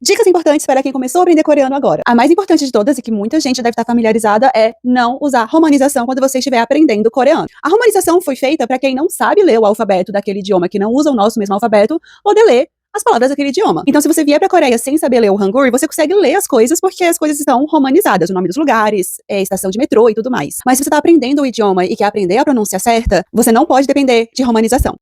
Dicas importantes para quem começou a aprender coreano agora. A mais importante de todas, e que muita gente deve estar familiarizada, é não usar romanização quando você estiver aprendendo coreano. A romanização foi feita para quem não sabe ler o alfabeto daquele idioma, que não usa o nosso mesmo alfabeto, poder ler as palavras daquele idioma. Então, se você vier pra Coreia sem saber ler o Hangul, você consegue ler as coisas porque as coisas estão romanizadas, o nome dos lugares, estação de metrô e tudo mais. Mas se você tá aprendendo o idioma e quer aprender a pronúncia certa, você não pode depender de romanização.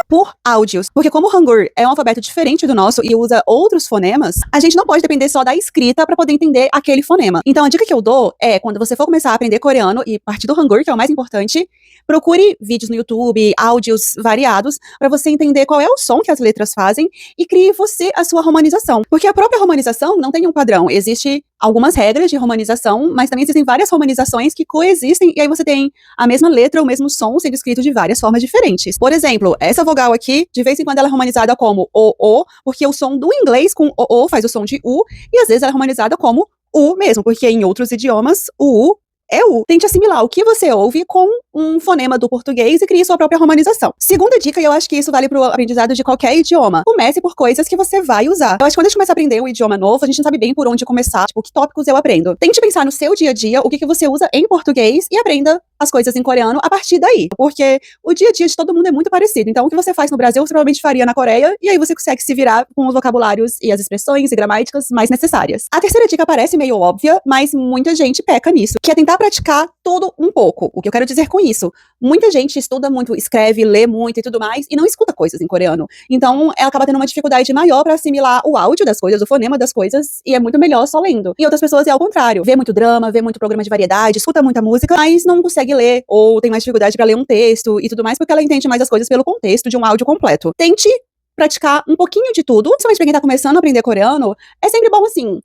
Por áudios. Porque como o Hangul é um alfabeto diferente do nosso e usa outros fonemas, a gente não pode depender só da escrita para poder entender aquele fonema. Então a dica que eu dou é, quando você for começar a aprender coreano e partir do Hangul, que é o mais importante, procure vídeos no YouTube, áudios variados, para você entender qual é o som que as letras fazem e crie você a sua romanização. Porque a própria romanização não tem um padrão. Existe algumas regras de romanização, mas também existem várias romanizações que coexistem e aí você tem a mesma letra ou o mesmo som sendo escrito de várias formas diferentes. Por exemplo, essa vogal aqui, de vez em quando ela é romanizada como o, porque o som do inglês com o faz o som de u, e às vezes ela é romanizada como u mesmo, porque em outros idiomas o u é U. Tente assimilar o que você ouve com um fonema do português e crie sua própria romanização. Segunda dica, e eu acho que isso vale pro aprendizado de qualquer idioma. Comece por coisas que você vai usar. Eu acho que quando a gente começa a aprender um idioma novo, a gente não sabe bem por onde começar, tipo, que tópicos eu aprendo. Tente pensar no seu dia a dia, o que você usa em português e aprenda as coisas em coreano a partir daí. Porque o dia a dia de todo mundo é muito parecido. Então, o que você faz no Brasil, você provavelmente faria na Coreia, e aí você consegue se virar com os vocabulários e as expressões e gramáticas mais necessárias. A terceira dica parece meio óbvia, mas muita gente peca nisso, que é tentar praticar tudo um pouco. O que eu quero dizer com isso? Muita gente estuda muito, escreve, lê muito e tudo mais, e não escuta coisas em coreano. Então, ela acaba tendo uma dificuldade maior pra assimilar o áudio das coisas, o fonema das coisas, e é muito melhor só lendo. E outras pessoas é ao contrário. Vê muito drama, vê muito programa de variedade, escuta muita música, mas não consegue ler, ou tem mais dificuldade pra ler um texto e tudo mais, porque ela entende mais as coisas pelo contexto de um áudio completo. Tente praticar um pouquinho de tudo, principalmente pra quem tá começando a aprender coreano, é sempre bom assim.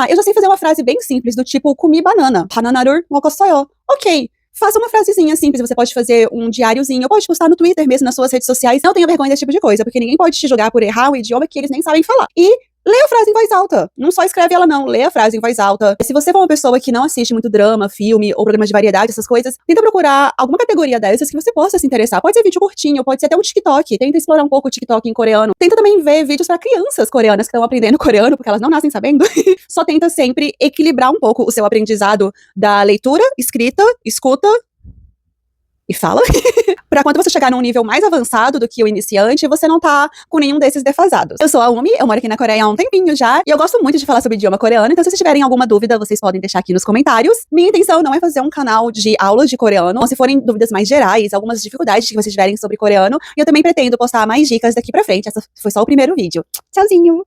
Eu já sei fazer uma frase bem simples, do tipo, comi banana. Banana를 먹었어요. Ok. Faça uma frasezinha simples, você pode fazer um diáriozinho, pode postar no Twitter mesmo, nas suas redes sociais. Não tenha vergonha desse tipo de coisa, porque ninguém pode te julgar por errar o idioma que eles nem sabem falar. E lê a frase em voz alta. Não só escreve ela não, lê a frase em voz alta. Se você for uma pessoa que não assiste muito drama, filme ou programas de variedade, essas coisas, tenta procurar alguma categoria dessas que você possa se interessar. Pode ser vídeo curtinho, pode ser até um TikTok. Tenta explorar um pouco o TikTok em coreano. Tenta também ver vídeos pra crianças coreanas que estão aprendendo coreano, porque elas não nascem sabendo. Só tenta sempre equilibrar um pouco o seu aprendizado da leitura, escrita, escuta e fala, pra quando você chegar num nível mais avançado do que o iniciante, você não tá com nenhum desses defasados. Eu sou a Umi, eu moro aqui na Coreia há um tempinho já, e eu gosto muito de falar sobre idioma coreano, então se vocês tiverem alguma dúvida, vocês podem deixar aqui nos comentários. Minha intenção não é fazer um canal de aulas de coreano, ou se forem dúvidas mais gerais, algumas dificuldades que vocês tiverem sobre coreano, e eu também pretendo postar mais dicas daqui pra frente. Essa foi só o primeiro vídeo. Tchauzinho!